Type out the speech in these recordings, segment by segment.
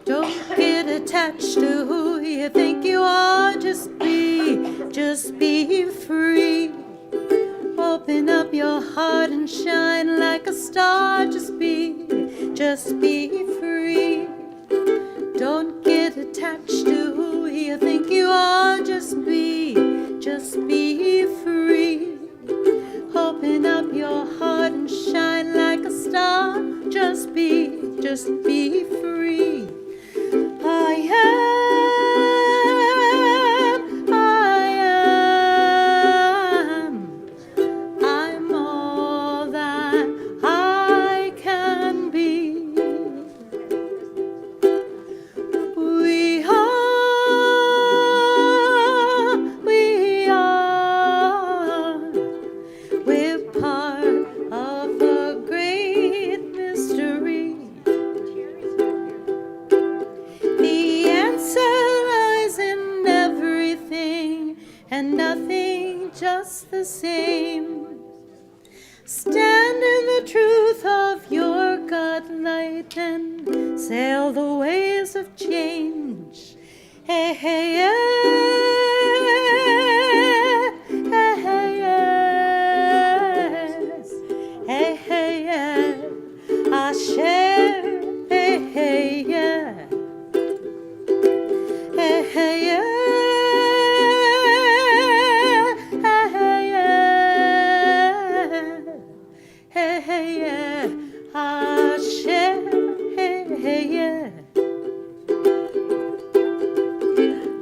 Don't get attached to who you think you are. Just be free. Open up your heart and shine like a star. Just be free. Don't get attached to who you think you are. Just be free. Open up your heart and shine like a star. Just be free. I am. I'm all that I can be. We are. We're part of a great mystery. The answer lies in everything and nothing just the same. Stand in the truth of your God light and sail the waves of change. Hey, hey, yeah. Hey, hey, yes. Hey, hey, yeah. I share. Hey, hey, yeah. Hey, hey, yeah. Hey, hey, yeah. Hey, hey, yeah. I share. Hey, hey, yeah.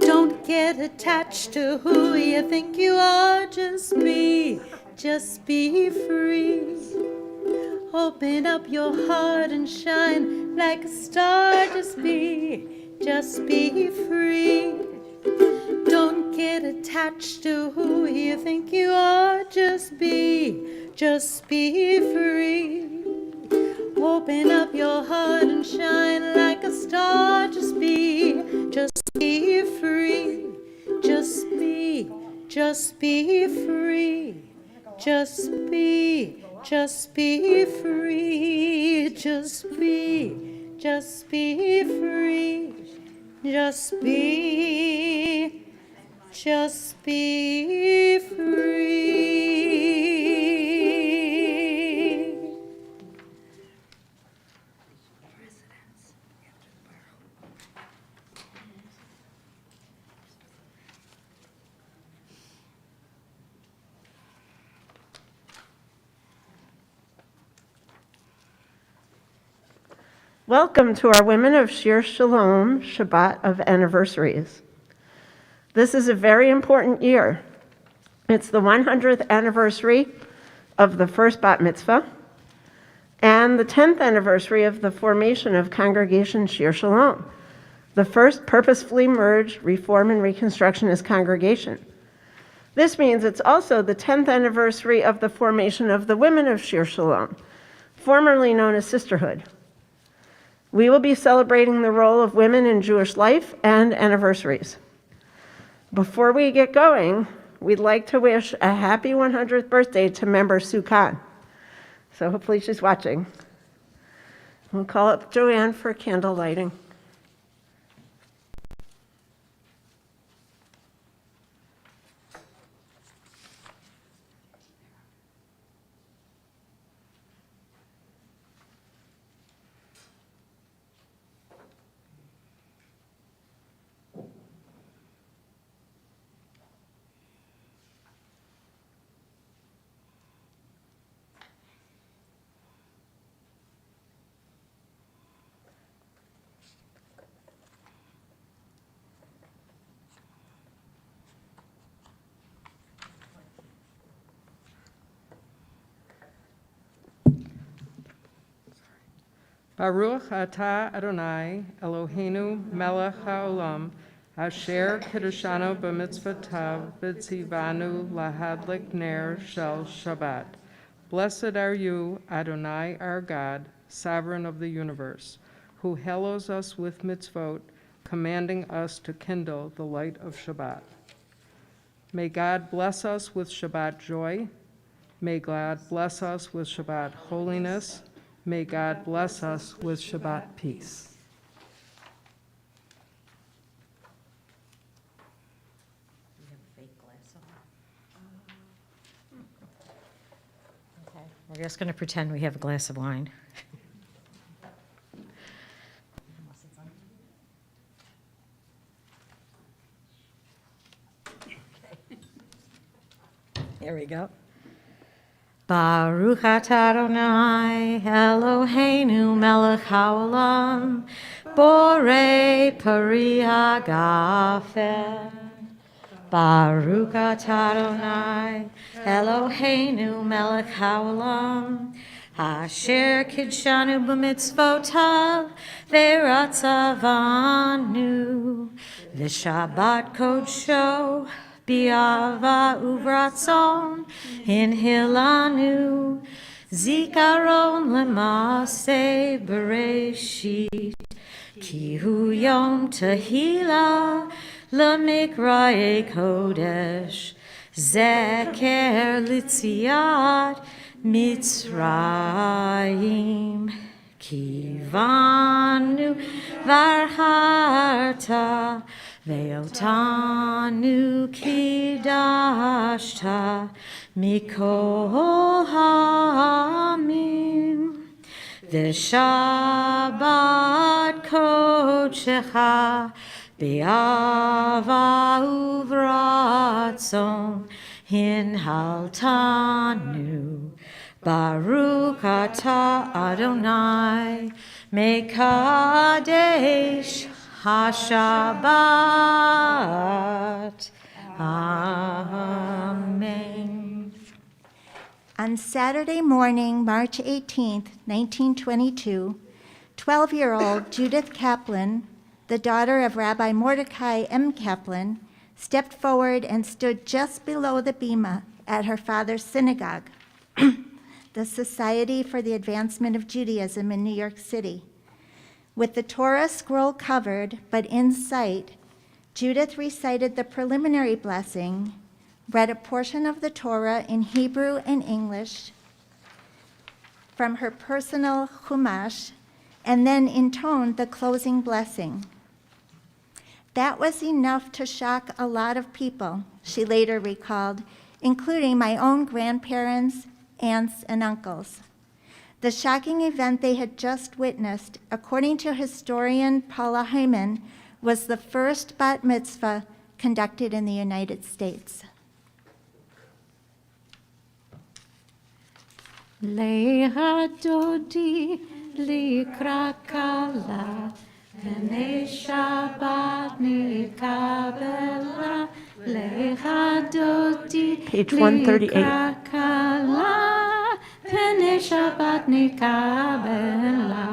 Don't get attached to who you think you are. Just be free. Open up your heart and shine like a star. Just be free. Don't get attached to who you think you are. Just be free. Open up your heart and shine like a star. Just be free. Just be free. Just be free. Just be free. Just be free. Welcome to our Women of Shir Shalom Shabbat of Anniversaries. This is a very important year. It's the 100th anniversary of the first bat mitzvah and the 10th anniversary of the formation of Congregation Shir Shalom, the first purposefully merged Reform and Reconstructionist congregation. This means it's also the 10th anniversary of the formation of the Women of Shir Shalom, formerly known as Sisterhood. We will be celebrating the role of women in Jewish life and anniversaries. Before we get going, we'd like to wish a happy 100th birthday to member Sue Khan. So hopefully she's watching. We'll call up Joanne for candle lighting. Baruch atah Adonai Eloheinu melech haolam Asher Kiddushanu b'mitzvotav b'tzivanu lahadlik ner shel Shabbat. Blessed are you, Adonai, our God, sovereign of the universe, who hallows us with mitzvot, commanding us to kindle the light of Shabbat. May God bless us with Shabbat joy. May God bless us with Shabbat holiness. May God bless us with Shabbat peace. You have a fake glass of wine. Okay, we're just going to pretend we have a glass of wine. Here we go. Baruch atah Adonai Eloheinu melech haolam borei pari hagafen. Baruch atah Adonai Eloheinu melech haolam asher kidshanu b'mitzvotav v'ratzavanu v'shabbat kodsho Biava uvratzon in hilanu zikaron lemase bereshit ki hu yom tehila lemikrae kodesh zeker litziat mitzrayim kivanu varharta Ve'otanu kidashta mikol ha'amim V'shabbat kodshecha be'ava uvratzon hinhaltanu Baruch atah Adonai mekadesh HaShabbat. Amen. On Saturday morning, March 18, 1922, 12-year-old Judith Kaplan, the daughter of Rabbi Mordecai M. Kaplan, stepped forward and stood just below the bima at her father's synagogue, the Society for the Advancement of Judaism in New York City. With the Torah scroll covered but in sight, Judith recited the preliminary blessing, read a portion of the Torah in Hebrew and English from her personal Chumash, and then intoned the closing blessing. That was enough to shock a lot of people, she later recalled, including my own grandparents, aunts, and uncles. The shocking event they had just witnessed, according to historian Paula Hyman, was the first bat mitzvah conducted in the United States. Leha dodi likra kala, v'nei Shabbat nikabela. Leha dodi Page 138. likra kala, v'nei Shabbat nikabela.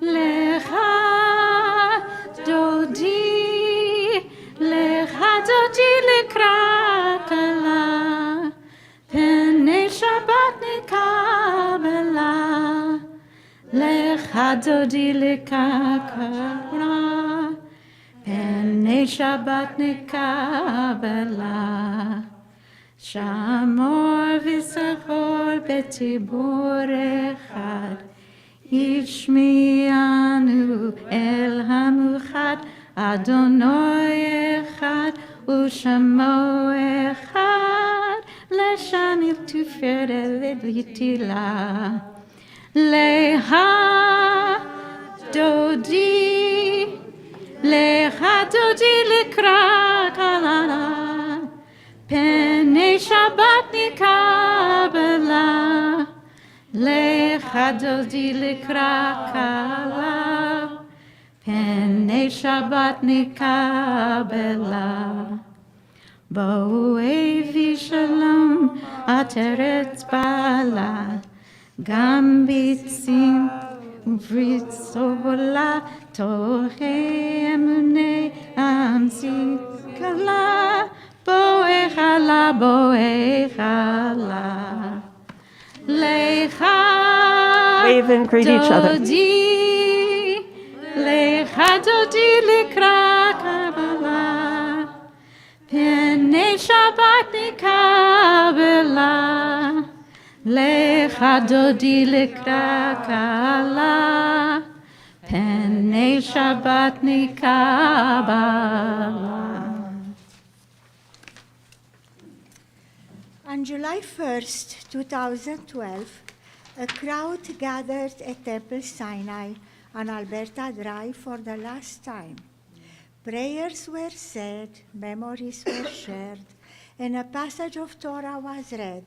Leha dodi likra kala, v'nei Shabbat nikabela. Lecha dodi likakara, v'nei Shabbat nikabela. Shamor v'sachor betibur echad, Yishmianu el hamuchad, Adonai echad, u'shamo echad, Leshanil tuferet v'yitila. Leha dodi likra kalala, Penei Shabbat nikabela. Lecha dodi likra kala, Penei Shabbat nikabela. Bo'evi shalom ateret balad, Gam bitzim uvritzola toche emunei love and greet each other. Dodi, lecha dodi likra kabbalah, pnei Shabbat nikabela, lecha dodi likra kabbalah, pnei Shabbat nikabela. On July 1st, 2012, a crowd gathered at Temple Sinai on Alberta Drive for the last time. Prayers were said, memories were shared, and a passage of Torah was read.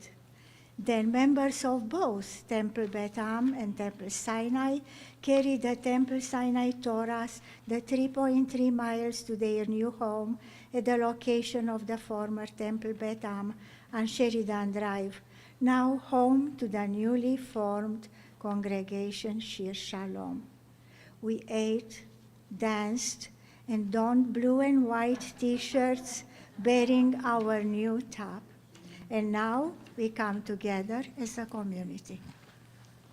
Then members of both Temple Beth Am and Temple Sinai carried the Temple Sinai Torahs the 3.3 miles to their new home at the location of the former Temple Beth Am on Sheridan Drive, now home to the newly formed congregation Shir Shalom. We ate, danced, and donned blue and white T-shirts bearing our new top. And now we come together as a community.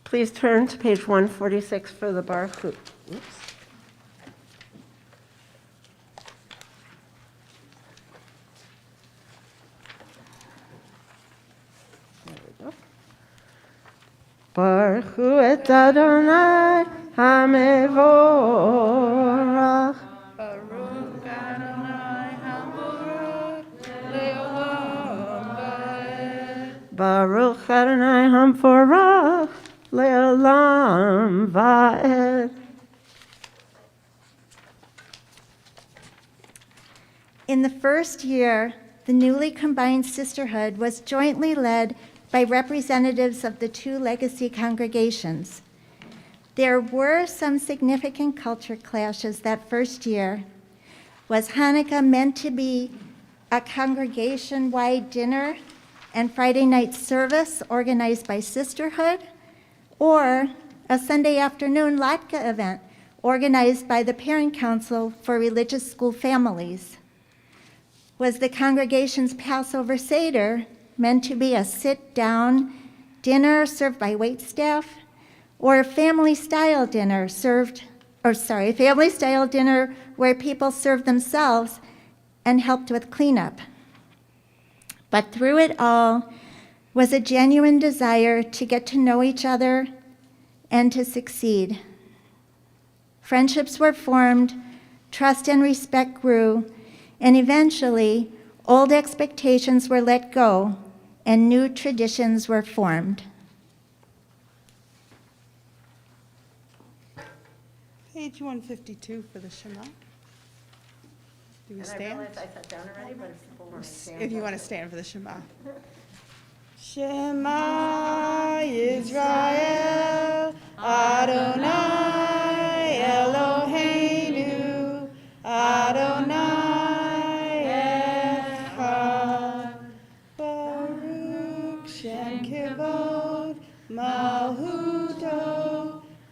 Please turn to page 146 for the Baruch. Oops. There we go. Baruch Hu et Adonai HaMevorach. Baruch Adonai HaMevorach le'olam va'ed. Baruch Adonai HaMevorach le'olam va'ed. In the first year, the newly combined sisterhood was jointly led by representatives of the two legacy congregations. There were some significant culture clashes that first year. Was Hanukkah meant to be a congregation-wide dinner and Friday night service organized by Sisterhood, or a Sunday afternoon latke event organized by the Parent Council for Religious School Families? Was the congregation's Passover Seder meant to be a sit-down dinner served by waitstaff, or a family-style dinner where people served themselves and helped with cleanup? But through it all was a genuine desire to get to know each other and to succeed. Friendships were formed, trust and respect grew, and eventually, old expectations were let go and new traditions were formed. Page 152 for the Shema. Do we stand? I sat down already, but if people want to stand. If you want to stand for the Shema. Shema Yisrael, Adonai Eloheinu, Adonai Echad, Baruch Shem Kivod, Malhuto,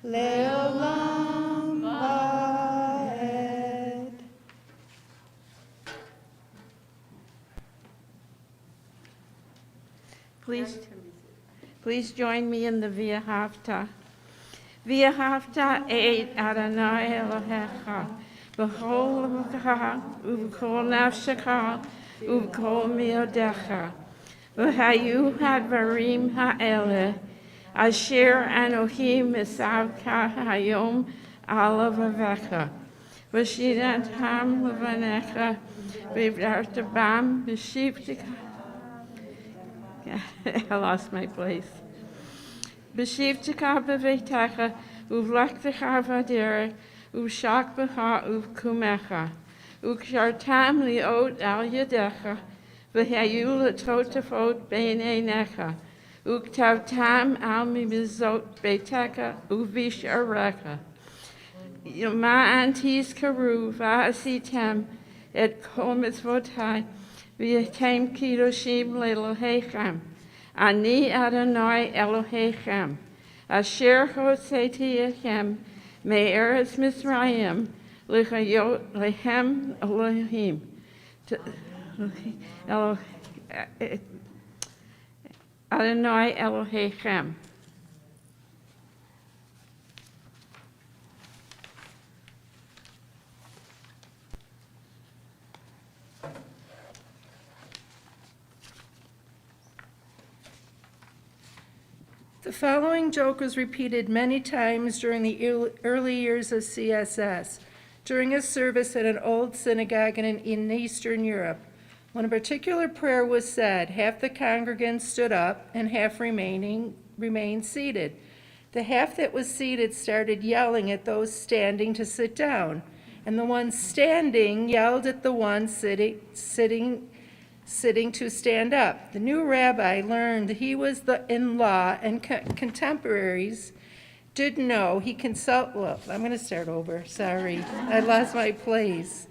Leolam Vaed. Please join me in the V'ahavta. V'ahavta et Adonai Elohecha b'chol levavecha u'b'chol nafshecha u'b'chol miodecha v'hayu hadvarim ha'eleh asher Anohim misavka hayom ala vavecha v'shidatam levanecha v'ivdartabam b'shivtika. I lost my place. B'shivtika b'veitecha, uvlektecha v'aderech, uvshak b'cha uvkumecha, ukshartam liot al yadecha, v'hayu l'totafot b'neinecha, uktavtam al mimizot beitecha uvisharecha. Ma'an tizkaru v'asitem et kol mitzvotai, v'yatem kidoshim le'Elohechem. Ani Adonai Elohechem, asher hotzeti echem me'eretz Mitzrayim l'chayot lehem Elohim. Adonai Elohechem. The following joke was repeated many times during the early years of CSS, during a service at an old synagogue in Eastern Europe. When a particular prayer was said, half the congregants stood up and half remained seated. The half that was seated started yelling at those standing to sit down, and the ones standing yelled at the ones sitting to stand up. The new rabbi learned he was in law, and contemporaries didn't know. I'm going to start over. Sorry, I lost my place.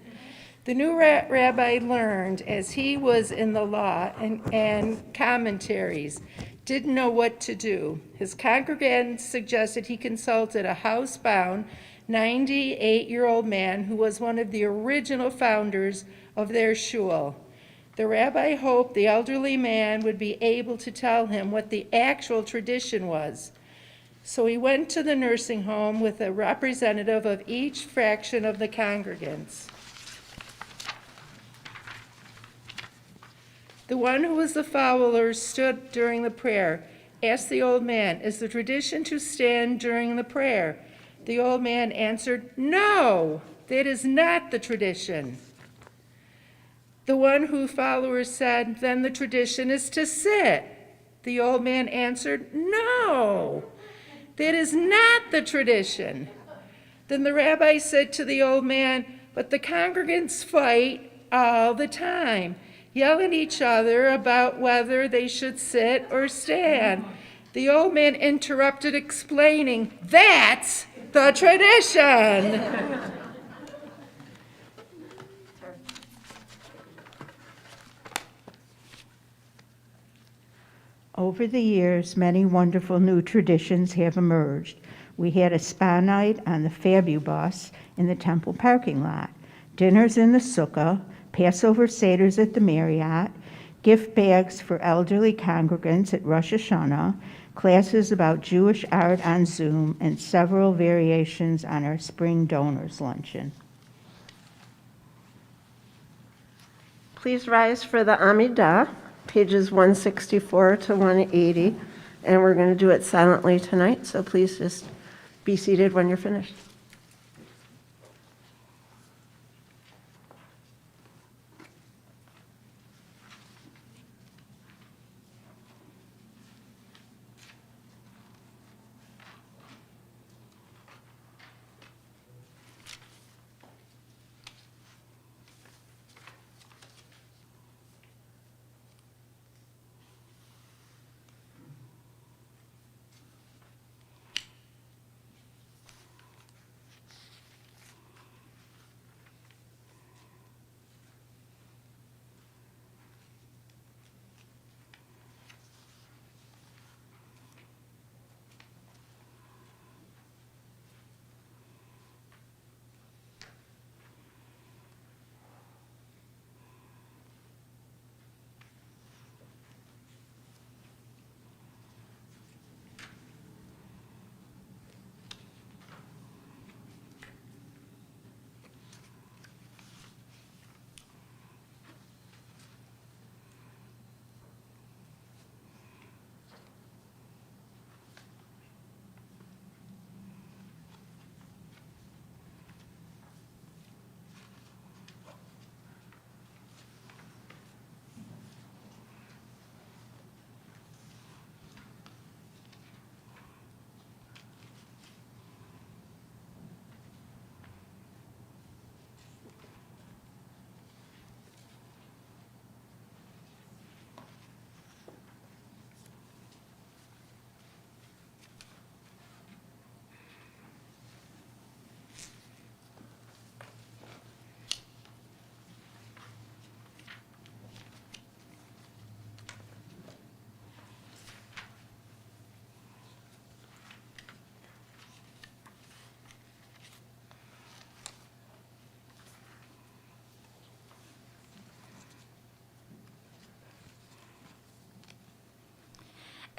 The new rabbi learned, as he was in the law and commentaries, didn't know what to do. His congregants suggested he consulted a housebound 98-year-old man who was one of the original founders of their shul. The rabbi hoped the elderly man would be able to tell him what the actual tradition was. So he went to the nursing home with a representative of each fraction of the congregants. The one who was the follower stood during the prayer, asked the old man, "Is the tradition to stand during the prayer?" The old man answered, "No, that is not the tradition." The one whose followers said, "Then the tradition is to sit." The old man answered, "No, that is not the tradition." Then the rabbi said to the old man, "But the congregants fight all the time, yell at each other about whether they should sit or stand." The old man interrupted, explaining, "That's the tradition." Over the years, many wonderful new traditions have emerged. We had a spa night on the Fabu bus in the temple parking lot, dinners in the sukkah, Passover Seders at the Marriott, gift bags for elderly congregants at Rosh Hashanah, classes about Jewish art on Zoom, and several variations on our spring donors luncheon. Please rise for the Amidah, pages 164 to 180, and we're going to do it silently tonight, so please just be seated when you're finished.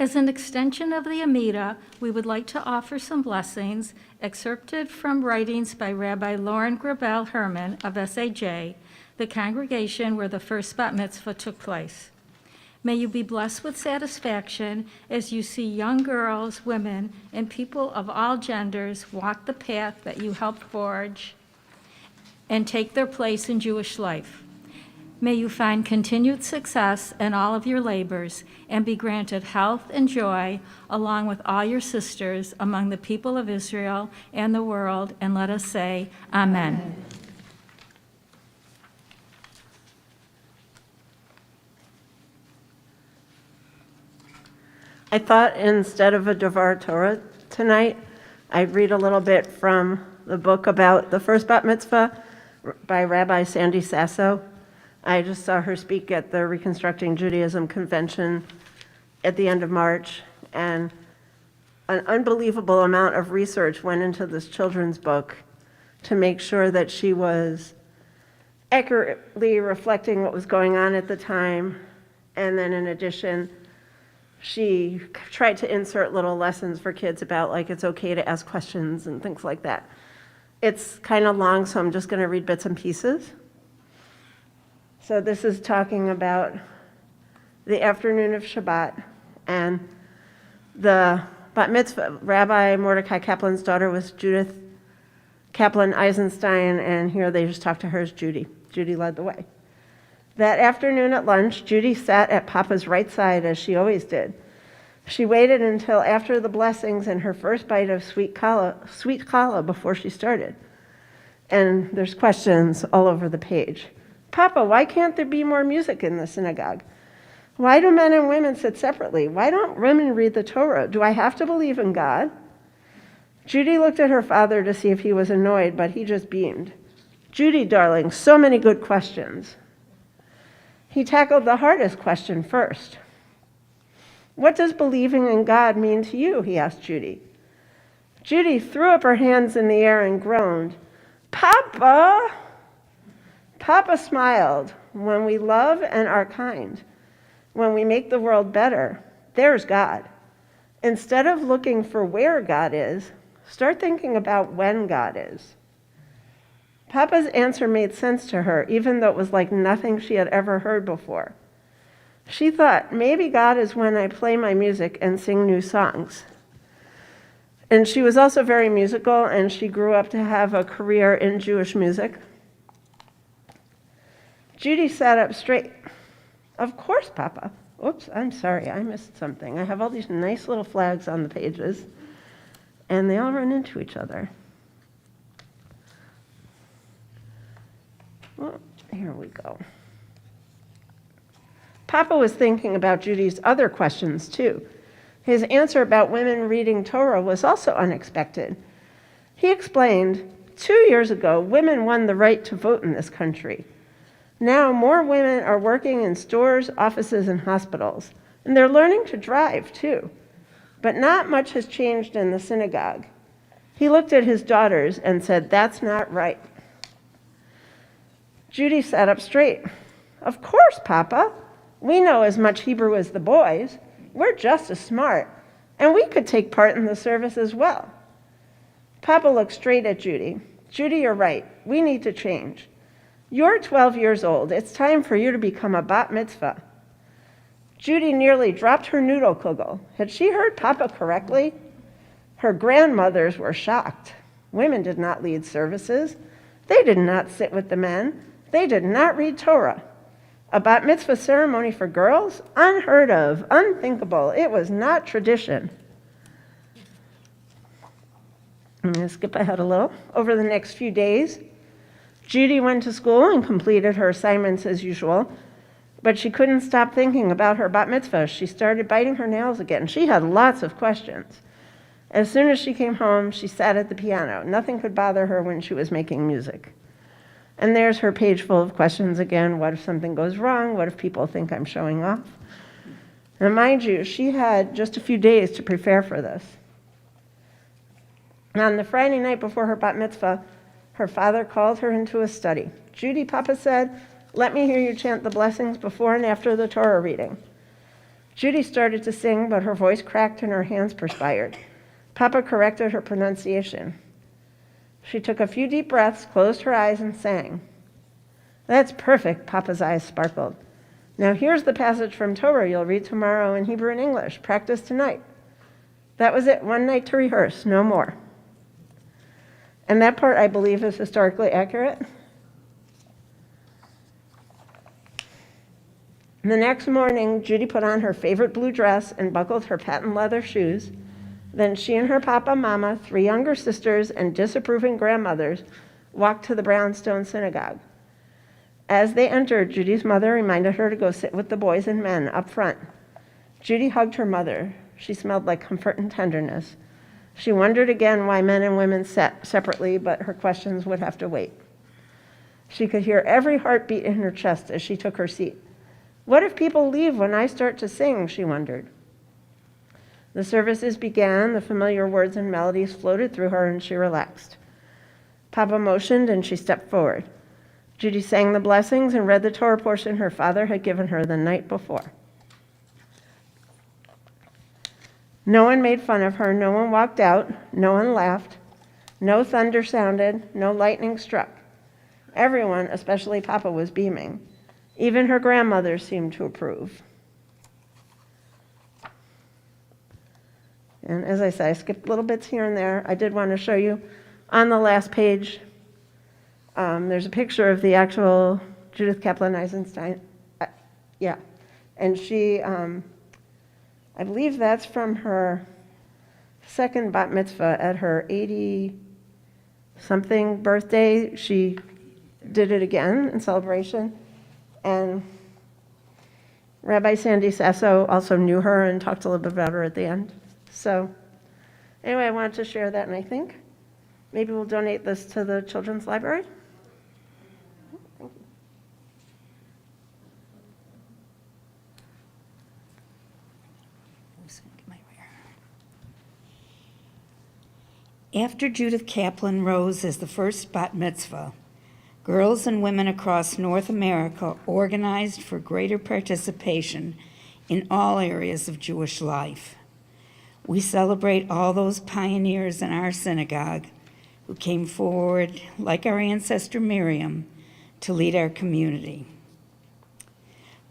As an extension of the Amida, we would like to offer some blessings excerpted from writings by Rabbi Lauren Grabel Herman of SAJ, the congregation where the first bat mitzvah took place. May you be blessed with satisfaction as you see young girls, women, and people of all genders walk the path that you helped forge and take their place in Jewish life. May you find continued success in all of your labors and be granted health and joy along with all your sisters among the people of Israel and the world. And let us say, Amen. I thought instead of a Devar Torah tonight, I'd read a little bit from the book about the first bat mitzvah by Rabbi Sandy Sasso. I just saw her speak at the Reconstructing Judaism Convention at the end of March, and an unbelievable amount of research went into this children's book to make sure that she was accurately reflecting what was going on at the time. And then in addition, she tried to insert little lessons for kids about, like, it's okay to ask questions and things like that. It's kind of long, so I'm just going to read bits and pieces. So this is talking about the afternoon of Shabbat, and the bat mitzvah, Rabbi Mordecai Kaplan's daughter was Judith Kaplan Eisenstein, and here they just talked to her as Judy. Judy led the way. That afternoon at lunch, Judy sat at Papa's right side, as she always did. She waited until after the blessings and her first bite of sweet challah before she started. And there's questions all over the page. Papa, why can't there be more music in the synagogue? Why do men and women sit separately? Why don't women read the Torah? Do I have to believe in God? Judy looked at her father to see if he was annoyed, but he just beamed. Judy, darling, so many good questions. He tackled the hardest question first. What does believing in God mean to you? He asked Judy. Judy threw up her hands in the air and groaned. Papa! Papa smiled. When we love and are kind, when we make the world better, there's God. Instead of looking for where God is, start thinking about when God is. Papa's answer made sense to her, even though it was like nothing she had ever heard before. She thought, maybe God is when I play my music and sing new songs. And she was also very musical, and she grew up to have a career in Jewish music. Judy sat up straight. Of course, Papa. Oops, I'm sorry, I missed something. I have all these nice little flags on the pages, and they all run into each other. Well, here we go. Papa was thinking about Judy's other questions, too. His answer about women reading Torah was also unexpected. He explained, 2 years ago, women won the right to vote in this country. Now, more women are working in stores, offices, and hospitals, and they're learning to drive, too. But not much has changed in the synagogue. He looked at his daughters and said, that's not right. Judy sat up straight. Of course, Papa. We know as much Hebrew as the boys. We're just as smart, and we could take part in the service as well. Papa looked straight at Judy. Judy, you're right. We need to change. You're 12 years old. It's time for you to become a bat mitzvah. Judy nearly dropped her noodle kugel. Had she heard Papa correctly? Her grandmothers were shocked. Women did not lead services. They did not sit with the men. They did not read Torah. A bat mitzvah ceremony for girls? Unheard of, unthinkable. It was not tradition. I'm going to skip ahead a little. Over the next few days, Judy went to school and completed her assignments as usual, but she couldn't stop thinking about her bat mitzvah. She started biting her nails again. She had lots of questions. As soon as she came home, she sat at the piano. Nothing could bother her when she was making music. And there's her page full of questions again. What if something goes wrong? What if people think I'm showing off? Now, mind you, she had just a few days to prepare for this. On the Friday night before her bat mitzvah, her father called her into a study. Judy, Papa said, let me hear you chant the blessings before and after the Torah reading. Judy started to sing, but her voice cracked and her hands perspired. Papa corrected her pronunciation. She took a few deep breaths, closed her eyes, and sang. That's perfect, Papa's eyes sparkled. Now here's the passage from Torah you'll read tomorrow in Hebrew and English. Practice tonight. That was it, one night to rehearse, no more. And that part, I believe, is historically accurate. The next morning, Judy put on her favorite blue dress and buckled her patent leather shoes. Then she and her papa, mama, 3 younger sisters, and disapproving grandmothers walked to the brownstone synagogue. As they entered, Judy's mother reminded her to go sit with the boys and men up front. Judy hugged her mother. She smelled like comfort and tenderness. She wondered again why men and women sat separately, but her questions would have to wait. She could hear every heartbeat in her chest as she took her seat. What if people leave when I start to sing, she wondered. The services began, the familiar words and melodies floated through her, and she relaxed. Papa motioned, and she stepped forward. Judy sang the blessings and read the Torah portion her father had given her the night before. No one made fun of her, no one walked out, no one laughed, no thunder sounded, no lightning struck. Everyone, especially Papa, was beaming. Even her grandmother seemed to approve. And as I say, I skipped little bits here and there. I did want to show you on the last page, there's a picture of the actual Judith Kaplan Eisenstein. And she, I believe that's from her second bat mitzvah at her 80-something birthday. She did it again in celebration. And Rabbi Sandy Sasso also knew her and talked a little bit about her at the end. So anyway, I wanted to share that, and I think maybe we'll donate this to the Children's Library. After Judith Kaplan rose as the first bat mitzvah, girls and women across North America organized for greater participation in all areas of Jewish life. We celebrate all those pioneers in our synagogue who came forward, like our ancestor Miriam, to lead our community.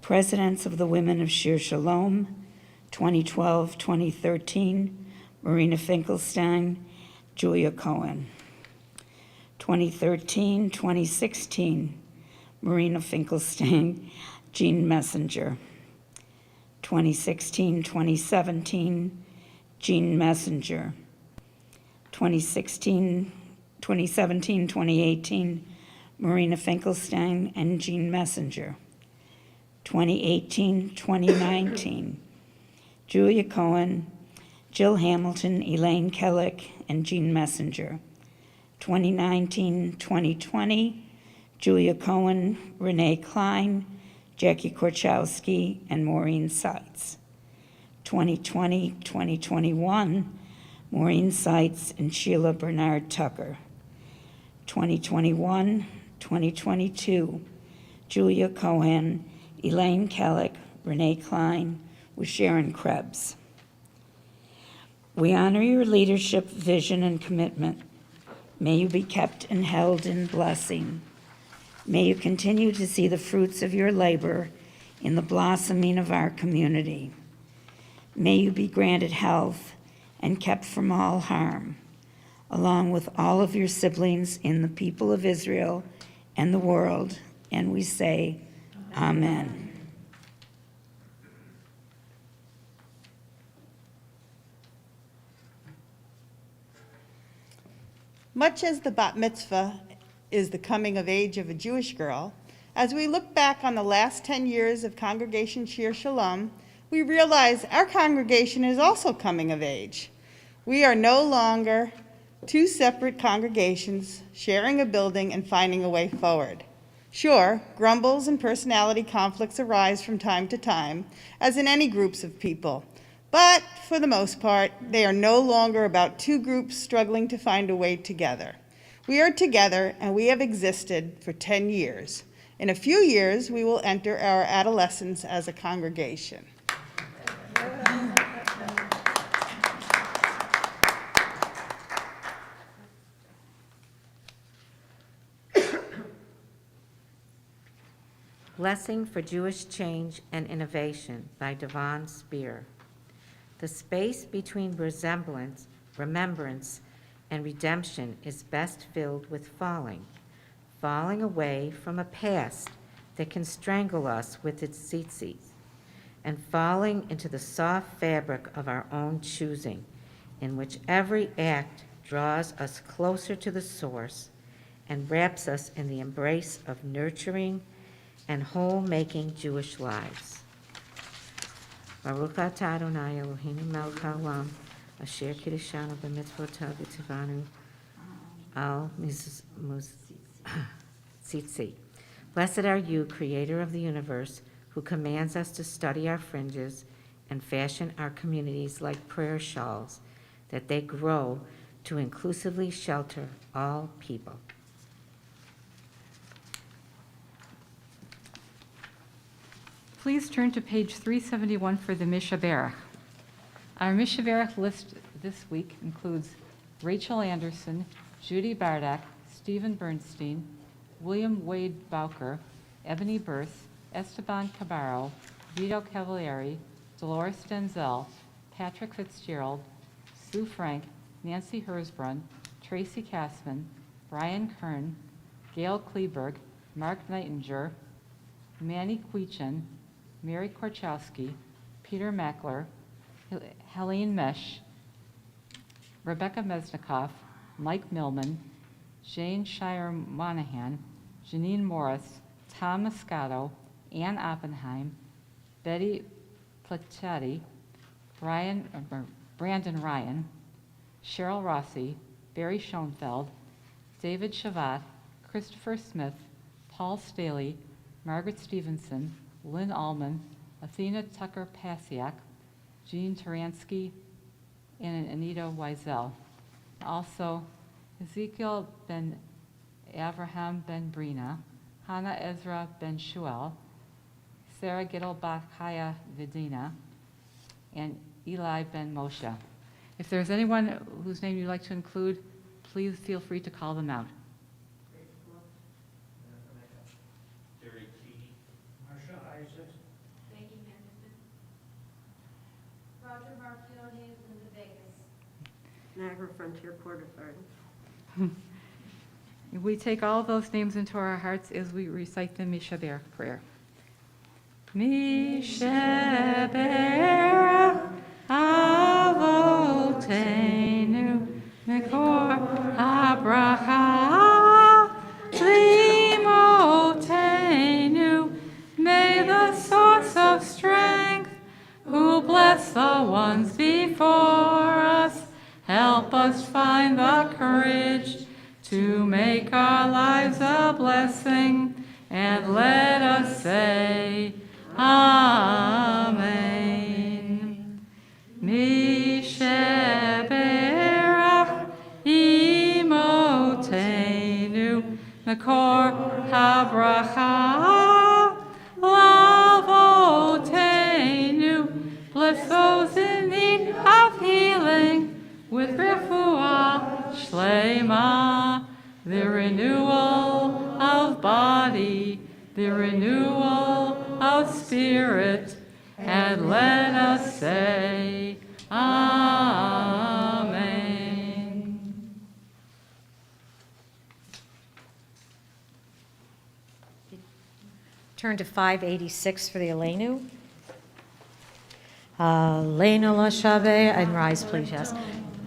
Presidents of the Women of Shir Shalom, 2012-2013, Marina Finkelstein, Julia Cohen. 2013-2016, Marina Finkelstein, Jean Messenger. 2016-2017, Jean Messenger. 2017-2018, Marina Finkelstein and Jean Messenger. 2018-2019, Julia Cohen, Jill Hamilton, Elaine Kellick, and Jean Messenger. 2019-2020, Julia Cohen, Renee Klein, Jackie Korchowski, and Maureen Seitz. 2020-2021, Maureen Seitz and Sheila Bernard Tucker. 2021-2022, Julia Cohen, Elaine Kellick, Renee Klein, with Sharon Krebs. We honor your leadership, vision, and commitment. May you be kept and held in blessing. May you continue to see the fruits of your labor in the blossoming of our community. May you be granted health and kept from all harm, along with all of your siblings in the people of Israel and the world. And we say, Amen. Much as the bat mitzvah is the coming of age of a Jewish girl, as we look back on the last 10 years of Congregation Shir Shalom, we realize our congregation is also coming of age. We are no longer two separate congregations sharing a building and finding a way forward. Sure, grumbles and personality conflicts arise from time to time, as in any groups of people. But for the most part, they are no longer about two groups struggling to find a way together. We are together, and we have existed for 10 years. In a few years, we will enter our adolescence as a congregation. Blessing for Jewish Change and Innovation by Devon Spear. The space between resemblance, remembrance, and redemption is best filled with falling away from a past that can strangle us with its tzitzis, and falling into the soft fabric of our own choosing, in which every act draws us closer to the source and wraps us in the embrace of nurturing and whole-making Jewish lives. Baruch atah Adonai Eloheinu melech haolam, asher kiddushanu b'mitzvotav v'tzivanu al tzitzi. Blessed are you, Creator of the universe, who commands us to study our fringes and fashion our communities like prayer shawls, that they grow to inclusively shelter all people. Please turn to page 371 for the Mishaberach. Our Mishaberach list this week includes Rachel Anderson, Judy Bardak, Stephen Bernstein, William Wade Bowker, Ebony Burth, Esteban Cabarro, Vito Cavalieri, Dolores Denzel, Patrick Fitzgerald, Sue Frank, Nancy Hersbrunn, Tracy Kassman, Brian Kern, Gail Kleberg, Mark Nightinger, Manny Quichin, Mary Korchowski, Peter Mackler, Helene Mesh, Rebecca Mesnikoff, Mike Millman, Jane Shire Monahan, Janine Morris, Tom Moscato, Ann Oppenheim, Betty Placetti, Brandon Ryan, Cheryl Rossi, Barry Schoenfeld, David Shavat, Christopher Smith, Paul Staley, Margaret Stevenson, Lynn Allman, Athena Tucker Pasiak, Jean Taransky, and Anita Wiesel. Also, Ezekiel Ben Avraham Ben Brina, Hannah Ezra Ben Shuel, Sarah Gittel Bachaya Vidina, and Eli Ben Moshe. If there's anyone whose name you'd like to include, please feel free to call them out. Niagara Frontier Port Authority. We take all those names into our hearts as we recite the Mishaberach prayer. Mishaberach Avotenu Mekor Habracha Limotenu. May the source of strength, who bless the ones before us, help us find the courage to make our lives a blessing, and let us say, Amen. Mishaberach imotenu mekor habracha lavotenu. Bless those in need of healing with refuah shlema, the renewal of body, the renewal of spirit, and let us say, Amen. Turn to 586 for the Aleinu. Aleinu l'shaveh, and rise, please, yes.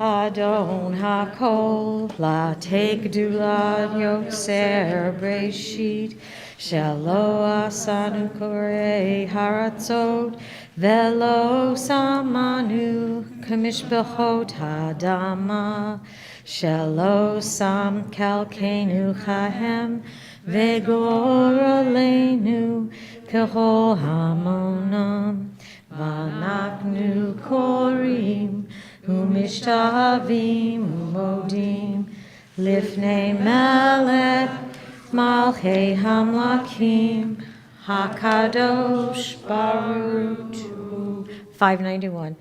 Adon hakol, la tegdula yotzer breshit, shelo asanu korei haratzot, velo samanu kamishbechot hadama, shelo sam kalkenu chahem, vegor aleinu kehol hamonam, vanaknu korim, Umishtabim umodim lifnei melech malchei hamlakim hakadosh baruch hu. 591.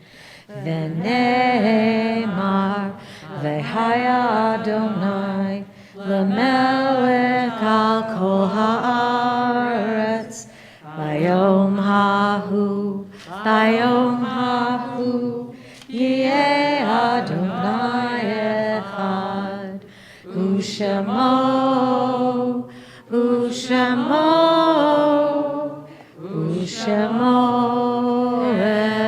V'ne'emar v'haya Adonai lemelech al kol haaretz Bayom hahu, bayom hahu, yeh Adonai echad, u'shemo, u'shemo, u'shemo echad.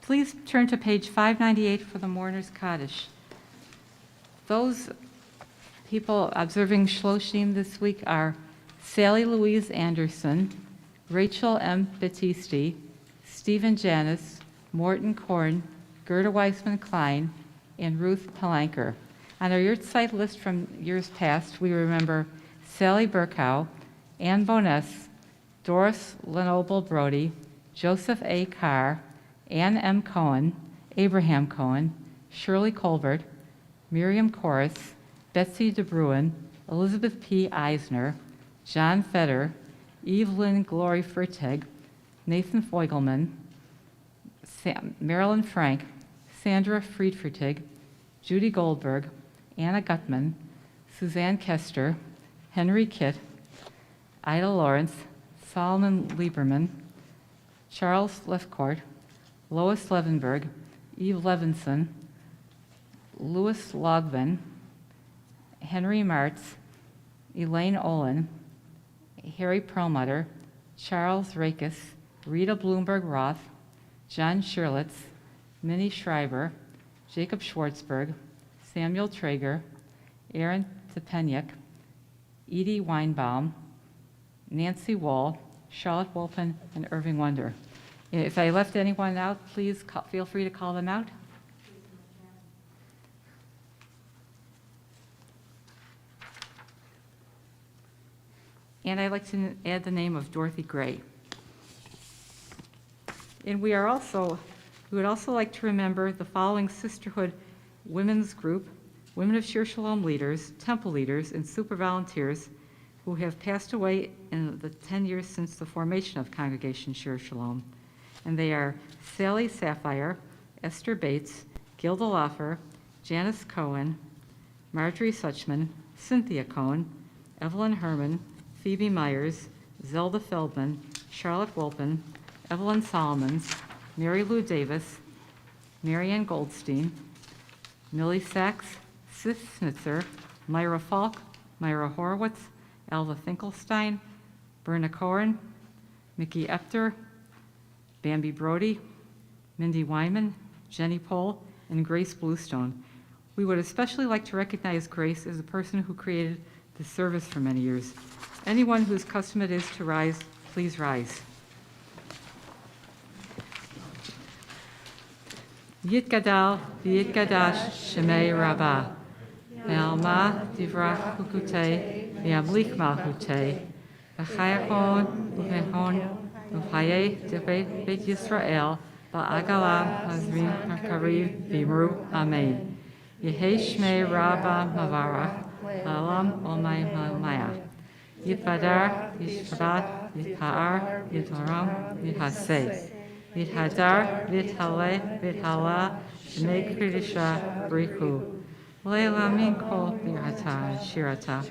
Please turn to page 598 for the Mourner's Kaddish. Those people observing Shloshim this week are Sally Louise Anderson, Rachel M. Battisti, Stephen Janis, Morton Korn, Gerda Weissman Klein, and Ruth Palanker. On our yahrzeit list from years past, we remember Sally Burkow, Ann Boness, Doris Lenoble Brody, Joseph A. Carr, Ann M. Cohen, Abraham Cohen, Shirley Colbert, Miriam Corris, Betsy DeBruin, Elizabeth P. Eisner, John Feder, Evelyn Glory Fertig, Nathan Feugelman, Marilyn Frank, Sandra Friedfertig, Judy Goldberg, Anna Gutman, Suzanne Kester, Henry Kitt, Ida Lawrence, Solomon Lieberman, Charles Lefcourt, Lois Levenberg, Eve Levinson, Louis Logben, Henry Martz, Elaine Olin, Harry Perlmutter, Charles Rakes, Rita Bloomberg Roth, John Scherlitz, Minnie Schreiber, Jacob Schwartzberg, Samuel Traeger, Aaron Tepenyuk, Edie Weinbaum, Nancy Wall, Charlotte Wolpen, and Irving Wonder. If I left anyone out, please feel free to call them out. And I'd like to add the name of Dorothy Gray. And we would also like to remember the following Sisterhood women's group, Women of Shir Shalom leaders, temple leaders, and super volunteers who have passed away in the 10 years since the formation of Congregation Shir Shalom. And they are Sally Sapphire, Esther Bates, Gilda Loffer, Janice Cohen, Marjorie Suchman, Cynthia Cohen, Evelyn Herman, Phoebe Myers, Zelda Feldman, Charlotte Wolpen, Evelyn Solomons, Mary Lou Davis, Marianne Goldstein, Millie Sachs, Sis Snitzer, Myra Falk, Myra Horowitz, Alva Finkelstein, Berna Cohen, Mickey Epter, Bambi Brody, Mindy Wyman, Jenny Pohl, and Grace Bluestone. We would especially like to recognize Grace as a person who created this service for many years. Anyone whose custom it is to rise, please rise. Yitgadal v'yitgadash Shemei Rabbah, Ve'alma divrach hukutei, ve'amlich malhutei, v'chayachon u'mehon u'chayei Beit Yisrael, ba'agalam hazrim ha'kariv v'imru amen. Yehei Shmei Rabbah mavarach, ha'olam olmai ma'amaya. Yitvadar, Yishvat, Yitha'ar, Yitharam, Yithaseh. Yithadar, Yithale, Yithala, Shmei Kridisha, Brichu. Leila min kol birata, shirata.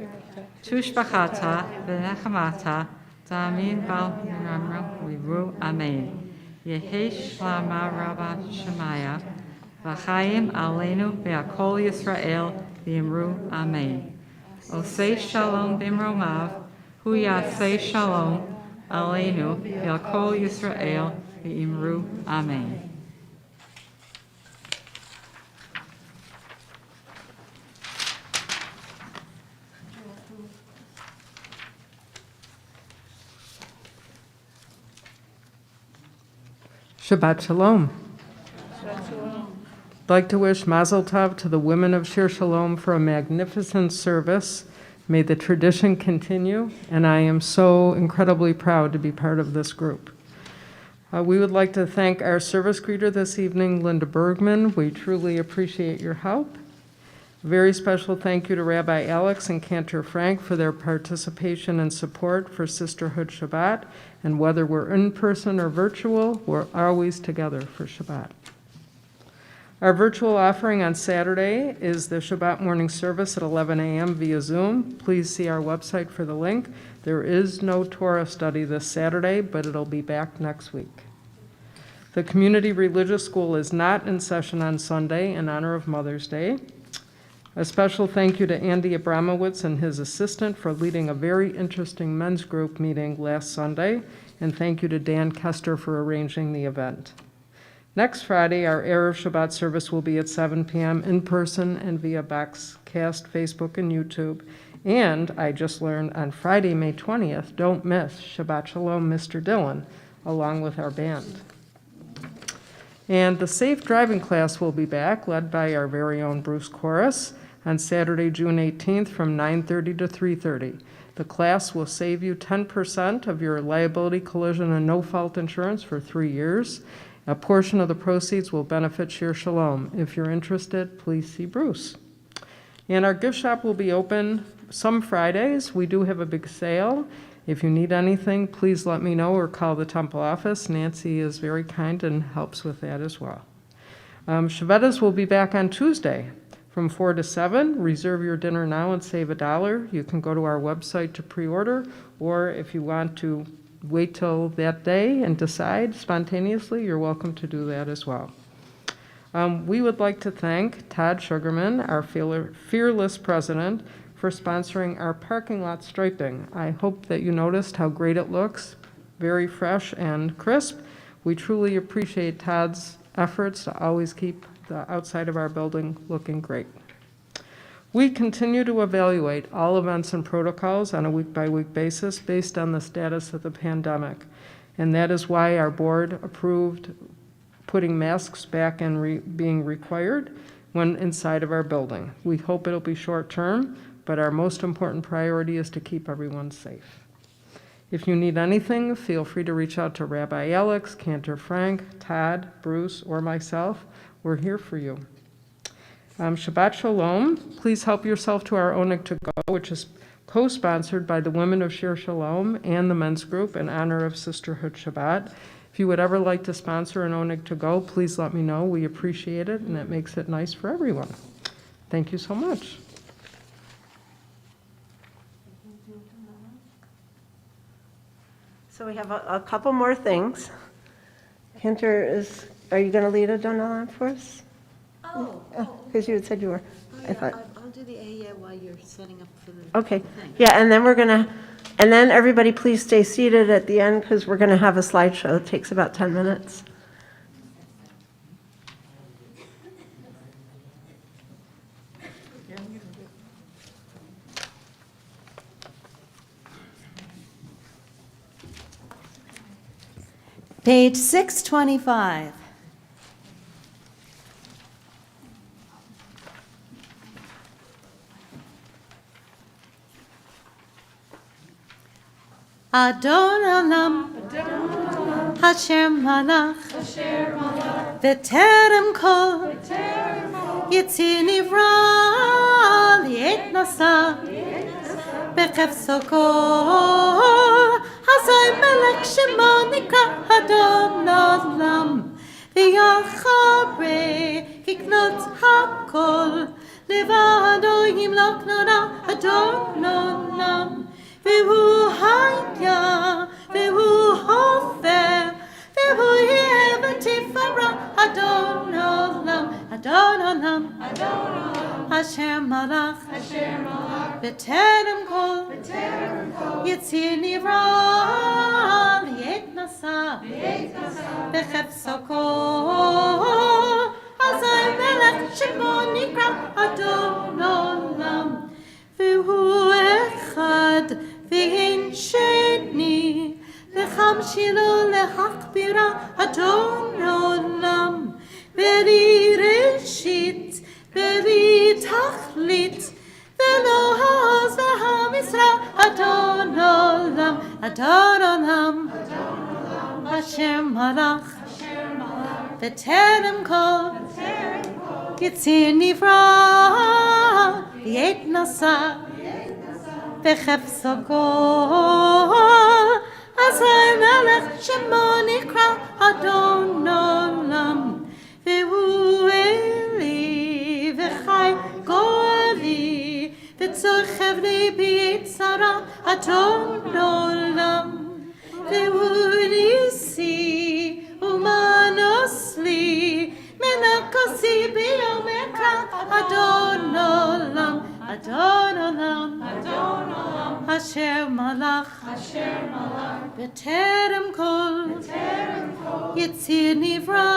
Tushbachata, Venechamata, Damin bal Ramra, Viru, Amen. Yehesh Shlama Rabba Shemaya, V'chaim Aleinu, Ve'akol Yisrael, V'imru, Amen. Osei Shalom Bimromav, Hu Yaseh Shalom, Aleinu, Ve'akol Yisrael, V'imru, Amen. Shabbat Shalom. I'd like to wish Mazel Tov to the women of Shir Shalom for a magnificent service. May the tradition continue, and I am so incredibly proud to be part of this group. We would like to thank our service greeter this evening, Linda Bergman. We truly appreciate your help. A very special thank you to Rabbi Alex and Cantor Frank for their participation and support for Sisterhood Shabbat. And whether we're in person or virtual, we're always together for Shabbat. Our virtual offering on Saturday is the Shabbat morning service at 11 a.m. via Zoom. Please see our website for the link. There is no Torah study this Saturday, but it'll be back next week. The Community Religious School is not in session on Sunday in honor of Mother's Day. A special thank you to Andy Abramowitz and his assistant for leading a very interesting men's group meeting last Sunday, and thank you to Dan Kester for arranging the event. Next Friday, our Erev Shabbat service will be at 7 p.m. in person and via Boxcast, Facebook, and YouTube. And I just learned on Friday, May 20th, don't miss Shabbat Shalom, Mr. Dillon, along with our band. And the Safe Driving class will be back, led by our very own Bruce Chorus, on Saturday, June 18th from 9:30 to 3:30. The class will save you 10% of your liability, collision, and no-fault insurance for 3 years. A portion of the proceeds will benefit Shir Shalom. If you're interested, please see Bruce. And our gift shop will be open some Fridays. We do have a big sale. If you need anything, please let me know or call the temple office. Nancy is very kind and helps with that as well. Shavuos will be back on Tuesday from 4 to 7. Reserve your dinner now and save $1. You can go to our website to pre-order, or if you want to wait till that day and decide spontaneously, you're welcome to do that as well. We would like to thank Todd Sugarman, our fearless president, for sponsoring our parking lot striping. I hope that you noticed how great it looks, very fresh and crisp. We truly appreciate Todd's efforts to always keep the outside of our building looking great. We continue to evaluate all events and protocols on a week-by-week basis based on the status of the pandemic, and that is why our board approved putting masks back and being required when inside of our building. We hope it'll be short-term, but our most important priority is to keep everyone safe. If you need anything, feel free to reach out to Rabbi Alex, Cantor Frank, Todd, Bruce, or myself. We're here for you. Shabbat Shalom. Please help yourself to our Oneg to Go, which is co-sponsored by the Women of Shir Shalom and the Men's Group in honor of Sisterhood Shabbat. If you would ever like to sponsor an Oneg to Go, please let me know. We appreciate it, and it makes it nice for everyone. Thank you so much. So we have a couple more things. Cantor, are you going to lead a Donalan for us? Because you had said you were. I thought. I'll do the AEA while you're setting up for the Okay. thing. Yeah, and then everybody please stay seated at the end because we're going to have a slideshow. It takes about 10 minutes. Page 625. Adon Olam, Hasher Malach, V'terem Kol, Yitzir Nivra, Liet Nasa, Bechefso Kol, Hazai Melech Shemo Nikra Adon Olam, V'yachare Kiknot HaKol, Levado Yimlok Nora Adon Olam, Vehu Haya, Vehu Hofer, Vehu Yever Tifara, Adon Olam, Adon Olam, Hasher Malach, B'terem Kol, Yitzir Nivra, Liet Nasa, Bechefso Kol, Hazai Melech Shemo Nikra, Adon Olam, Vehu Echad, Ve'en Sheni, V'chamshilo lehachbira Adon Olam, V'ri Reshit, V'ri Tachlit, V'lo Haz V'hamisra Adon Olam, Adon Olam, asher malach v'terem kol yitzir nivra v'yet nasa v'chefso kol azay melech shemo nikra Adon olam v'hu eli v'chai goli v'tzorchev libi yitzara Adon olam v'hu nisi umanosli menakasi biyomekra Adon olam Adon olam Adon olam Asher malach b'terem kol Yitzir nivra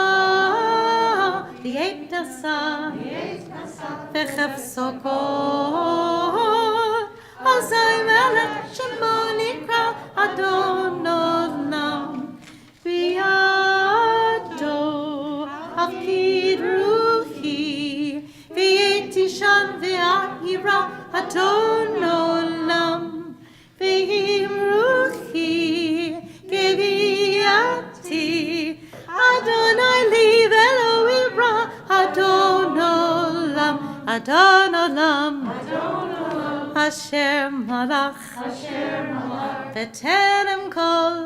v'yet nasa v'chefso kol azay melech shemo nikra Adon olam v'yado afkid ruchi v'yet tishan v'ahira Adon olam v'him ruchi geviati Adonai li v'Elohim Adon olam Adon olam Asher malach v'terem kol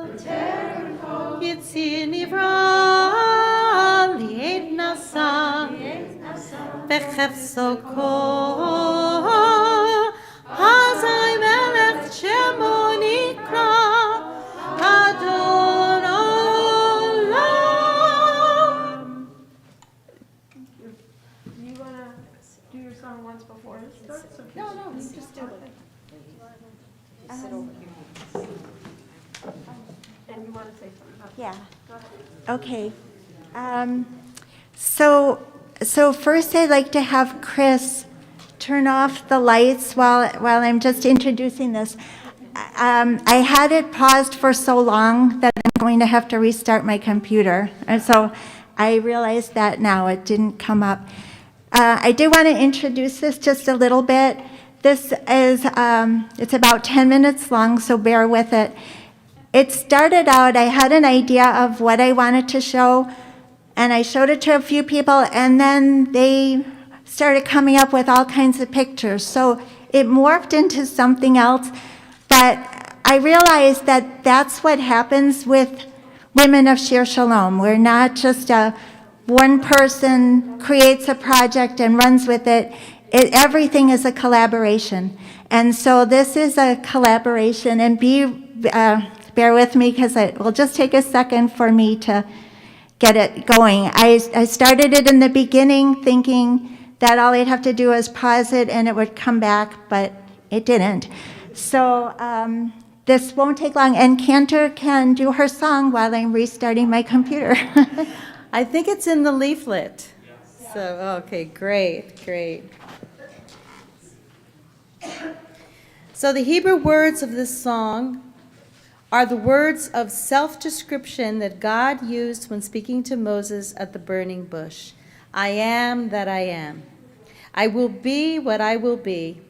Yitzir nivra li'ed nasa v'chefso kol Hazai melech shemo nikra Adon olam. You want to do your song once before it starts? No, you just do it. And you want to say something? Yeah. Okay. So first I'd like to have Chris turn off the lights while I'm just introducing this. I had it paused for so long that I'm going to have to restart my computer. And so I realized that now it didn't come up. I did want to introduce this just a little bit. This is, it's about 10 minutes long, so bear with it. It started out, I had an idea of what I wanted to show, and I showed it to a few people, and then they started coming up with all kinds of pictures. So it morphed into something else, but I realized that that's what happens with Women of Shir Shalom. We're not just one person creates a project and runs with it. Everything is a collaboration. And so this is a collaboration, and bear with me because it will just take a second for me to get it going. I started it in the beginning thinking that all I'd have to do is pause it and it would come back, but it didn't. So this won't take long, and Cantor can do her song while I'm restarting my computer. I think it's in the leaflet. So, okay, great. So the Hebrew words of this song are the words of self-description that God used when speaking to Moses at the burning bush. I am that I am. I will be what I will be.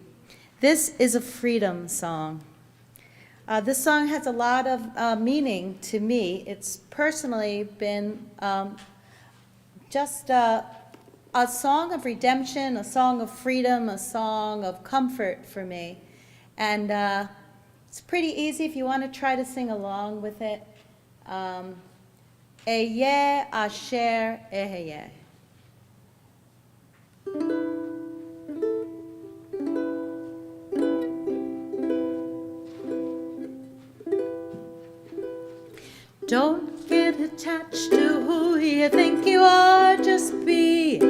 This is a freedom song. This song has a lot of meaning to me. It's personally been just a song of redemption, a song of freedom, a song of comfort for me. And it's pretty easy if you want to try to sing along with it. Eyeh asher eheyeh. Don't get attached to who you think you are. Just be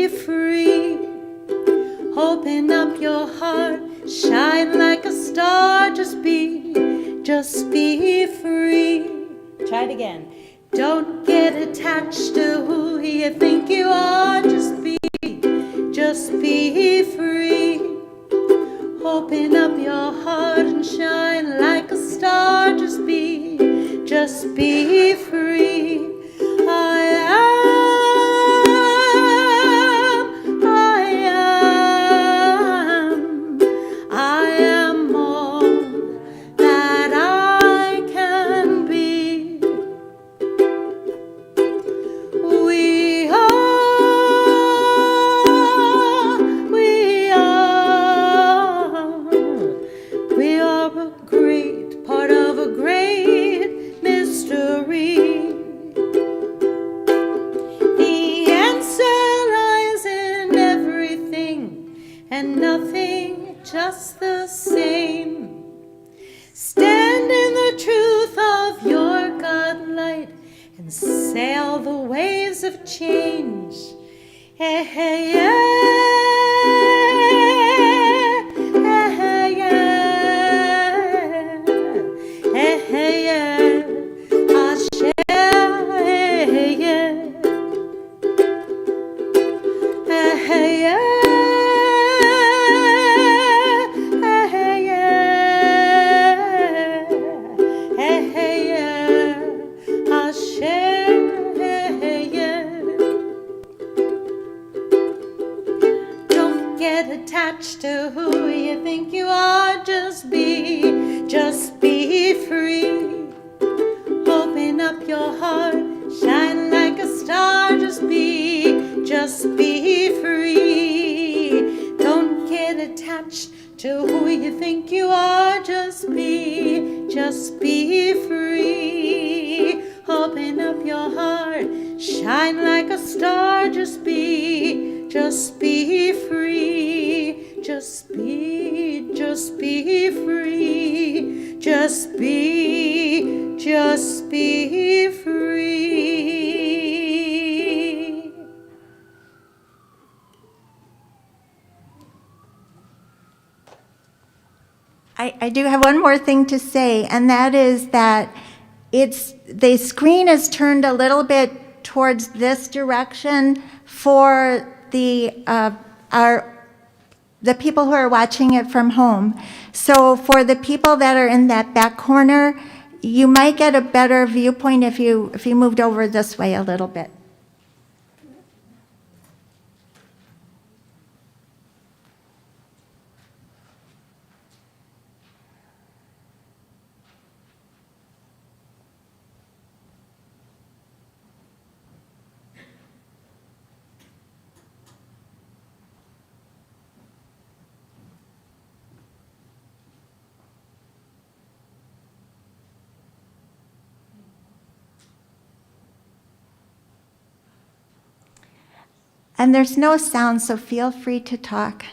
free. Open up your heart, shine like a star. Just be free. Try it again. Don't get attached to who you think you are. Just be free. Open up your heart and shine like a star. Just be free. I am all that I can be. just the same. Stand in the truth of your God light and sail the waves of change. Hey, hey, yeah. Hey, hey, yeah. Hey, hey, yeah. Hashem, hey, yeah. Hey, hey, yeah. Get attached to who you think you are. Just be free. Open up your heart, shine like a star. Just be free. Don't get attached to who you think you are. Just be free. Open up your heart, shine like a star. Just be free. Just be free. Just be free. I do have one more thing to say, and that is that the screen is turned a little bit towards this direction for the people who are watching it from home. So for the people that are in that back corner, you might get a better viewpoint if you moved over this way a little bit. And there's no sound, so feel free to talk.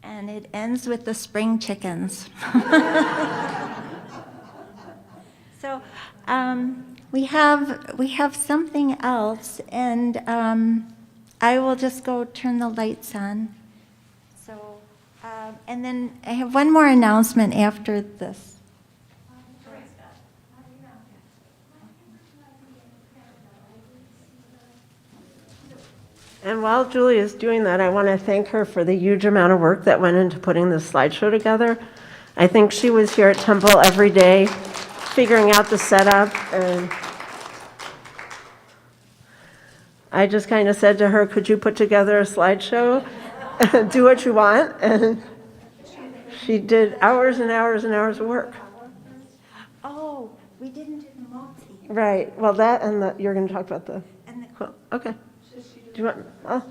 And it ends with the spring chickens. So we have something else, and I will just go turn the lights on. So, and then I have one more announcement after this. And while Julie is doing that, I want to thank her for the huge amount of work that went into putting this slideshow together. I think she was here at Temple every day, figuring out the setup, and I just kind of said to her, could you put together a slideshow? Do what you want, and she did hours and hours and hours of work. Oh, we didn't do the multi. Right, well, that and the, you're going to talk about the, And well, okay. Do you want, oh,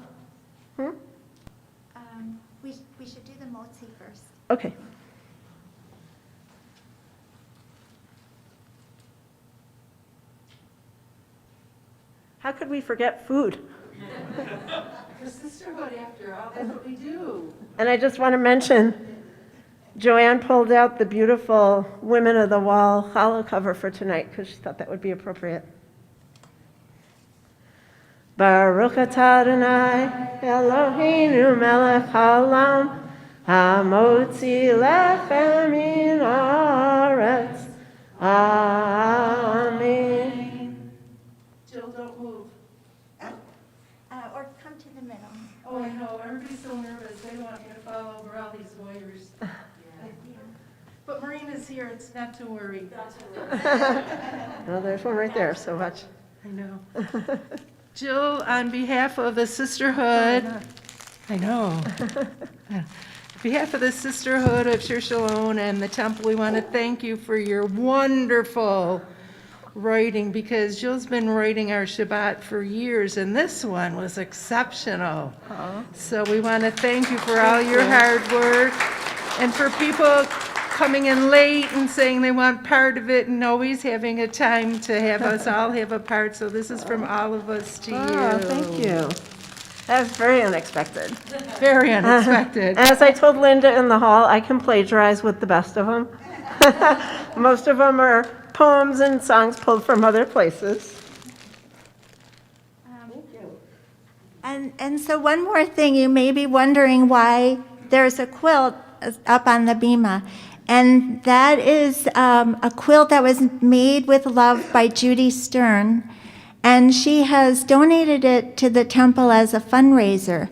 we should do the multi first. okay. How could we forget food? For Sisterhood, after all, that's what we do. And I just want to mention, Joanne pulled out the beautiful Women of the Wall hollow cover for tonight because she thought that would be appropriate. Baruch atah Adonai, Eloheinu melech haolam, hamotzi lechem min haaretz. Amen. Jill, don't move. Or come to the middle. Oh, I know, everybody's so nervous, they want you to fall over all these wires. But Marina's here, it's not to worry. Well, there's one right there, so watch. I know. Jill, on behalf of the Sisterhood, I know. On behalf of the Sisterhood of Shir Shalom and the Temple, we want to thank you for your wonderful writing, because Jill's been writing our Shabbat for years, and this one was exceptional. So we want to thank you for all your hard work, and for people coming in late and saying they want part of it, and always having a time to have us all have a part. So this is from all of us to you. Oh, thank you. That was very unexpected. Very unexpected. As I told Linda in the hall, I can plagiarize with the best of them. Most of them are poems and songs pulled from other places. And so one more thing, you may be wondering why there's a quilt up on the bima. And that is a quilt that was made with love by Judy Stern. And she has donated it to the temple as a fundraiser.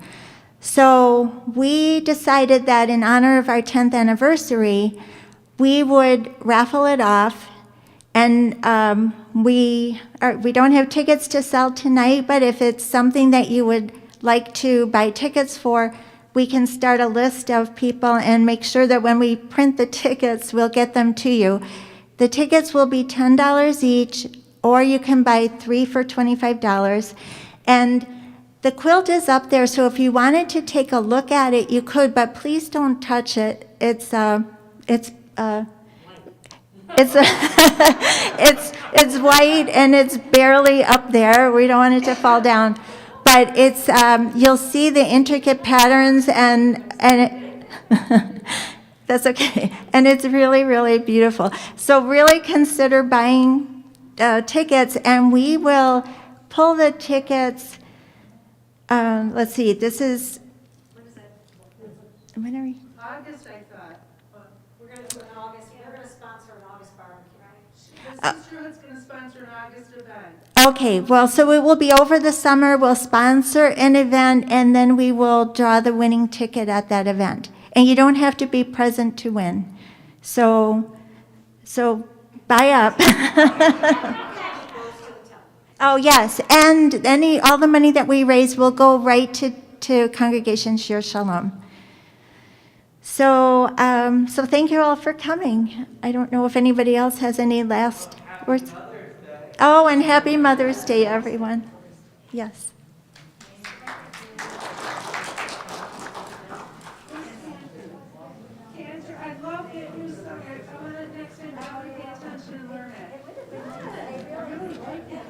So we decided that in honor of our 10th anniversary, we would raffle it off. And we don't have tickets to sell tonight, but if it's something that you would like to buy tickets for, we can start a list of people and make sure that when we print the tickets, we'll get them to you. The tickets will be $10 each, or you can buy 3 for $25. And the quilt is up there, so if you wanted to take a look at it, you could, but please don't touch it. It's white and it's barely up there. We don't want it to fall down. But it's you'll see the intricate patterns and that's okay. And it's really, really beautiful. So really consider buying tickets, and we will pull the tickets. Let's see, this is, when are we? August, I thought. We're going to do an August, we're going to sponsor an August barbecue. The Sisterhood's going to sponsor an August event. Okay, well, so it will be over the summer. We'll sponsor an event, and then we will draw the winning ticket at that event. And you don't have to be present to win. So buy up. Oh, yes, and all the money that we raise will go right to Congregation Shir Shalom. So thank you all for coming. I don't know if anybody else has any last words. Oh, and happy Mother's Day, everyone. Yes. Cancer, I love that new song. I want it next time to pay attention and learn it. I really like it.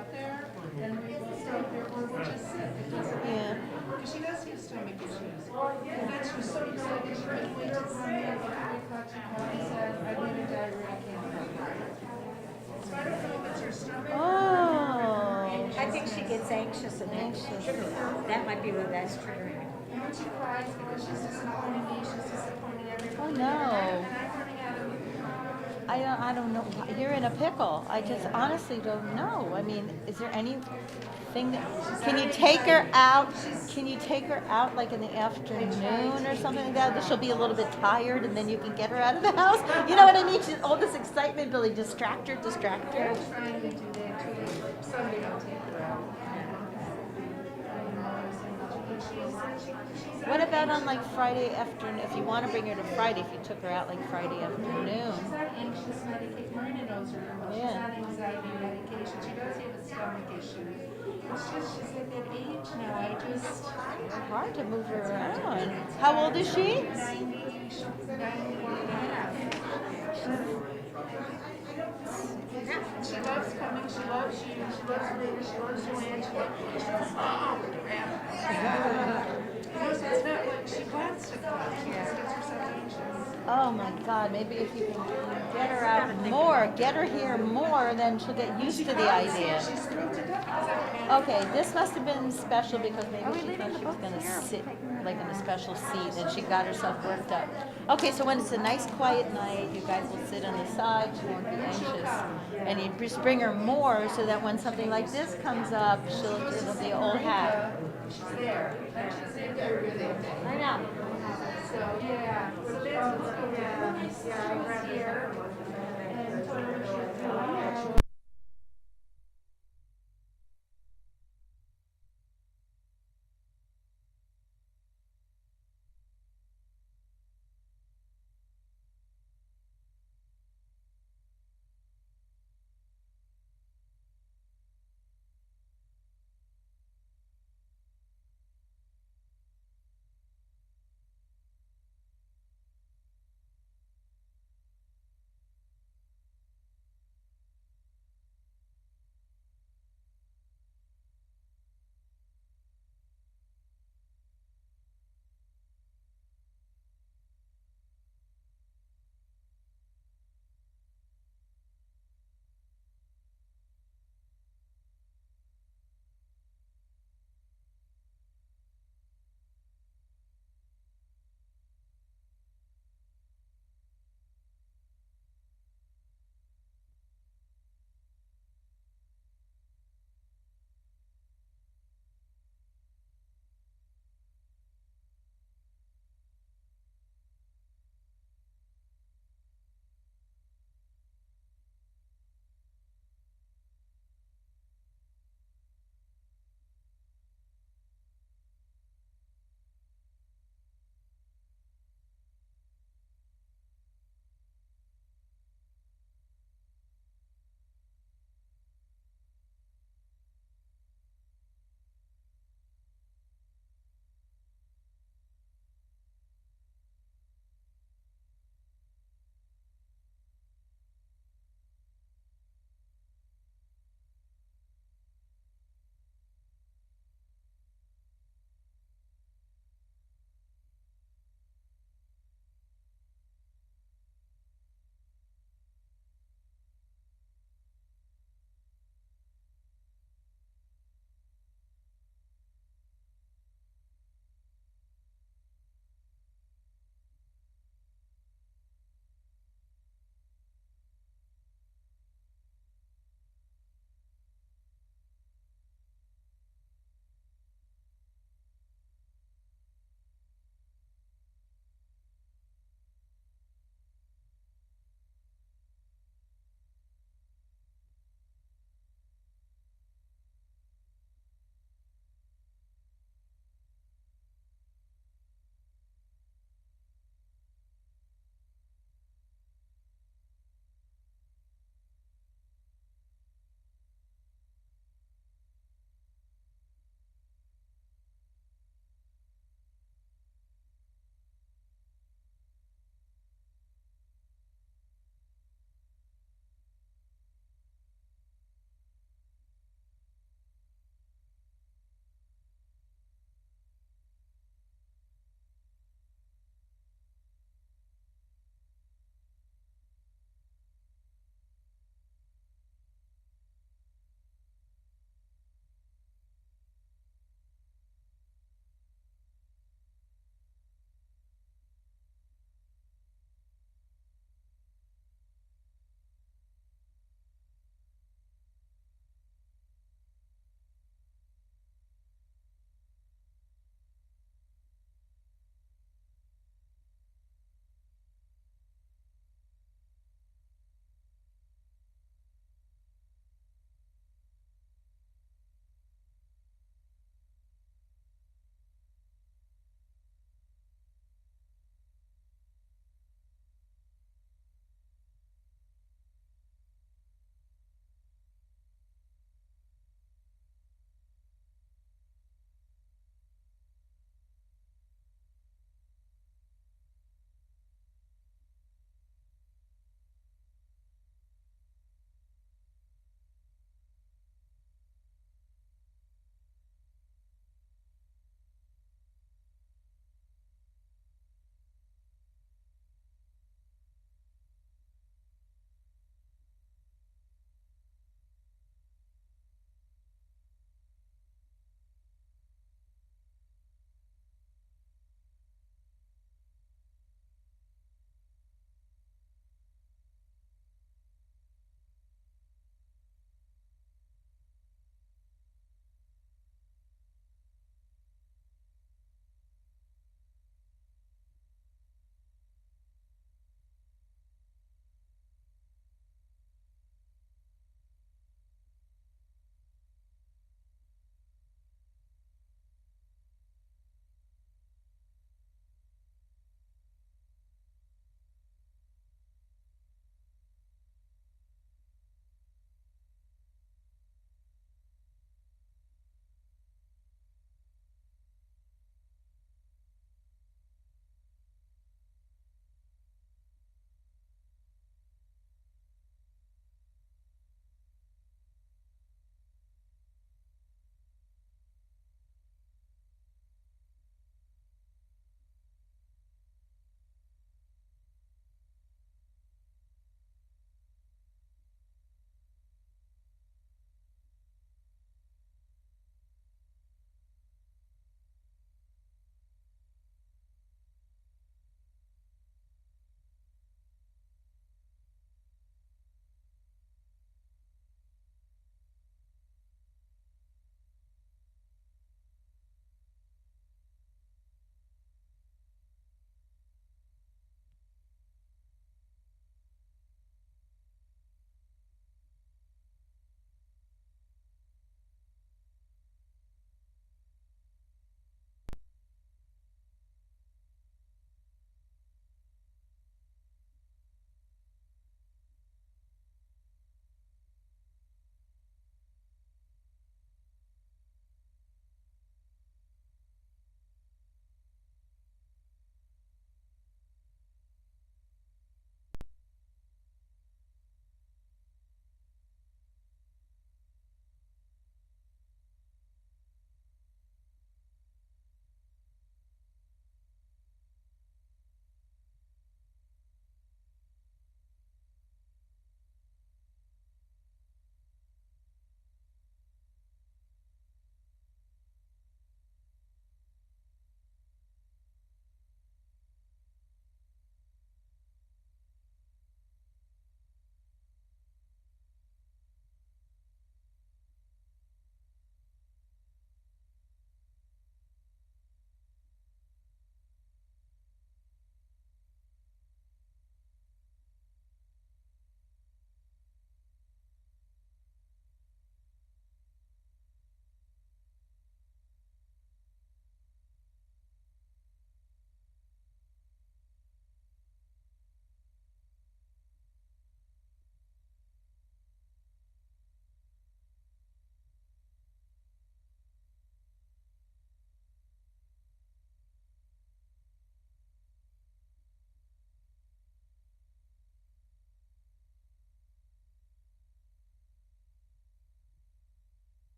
up there, then we will stay here, or we'll just sit. It doesn't Yeah. matter. Because she does have stomach issues. And then she was so excited, she couldn't wait to come in. At 3 o'clock, she called and said, I need a diarrhea camera. So I don't know if it's her stomach. Oh. I think she gets anxious and anxious. That might be what that's triggering. And when she cries because she's disappointing me, she's disappointing everybody. Oh, no. And I'm running out of. I don't know. You're in a pickle. I just honestly don't know. I mean, is there anything that, can you take her out? Can you take her out like in the afternoon or something like that? She'll be a little bit tired and then you can get her out of the house. You know what I mean? She's all this excitement, Billy. Distract her, distract her. They're trying to do that too. Somebody will take her out. What about on like Friday afternoon? If you want to bring her to Friday, if you took her out like Friday She's afternoon. on anxious medication. Marina knows her. She's Yeah. on anxiety medication. She does have a stomach issue. It's just she's at that age now. I just. It's hard to move her around. How old is she? 90 and a half. She loves coming. She loves you. She loves Rita. She loves Joanne. She loves it's not like she wants to come. She just gets herself anxious. Oh my God, maybe if you can get her out more, get her here more, then she'll get used to the idea. She's thrilled to death because I'm Okay, this must have been special because maybe she thought she was going to sit like in a special seat and she got herself worked up. Okay, so when it's a nice quiet night, you guys will sit on the side, she won't be anxious. And you just bring her more so that when something like this comes up, it'll be old hat. she's there. And she's in there with it. I know. So, yeah. So that's what's going on. Yeah, I read here. And told her she had to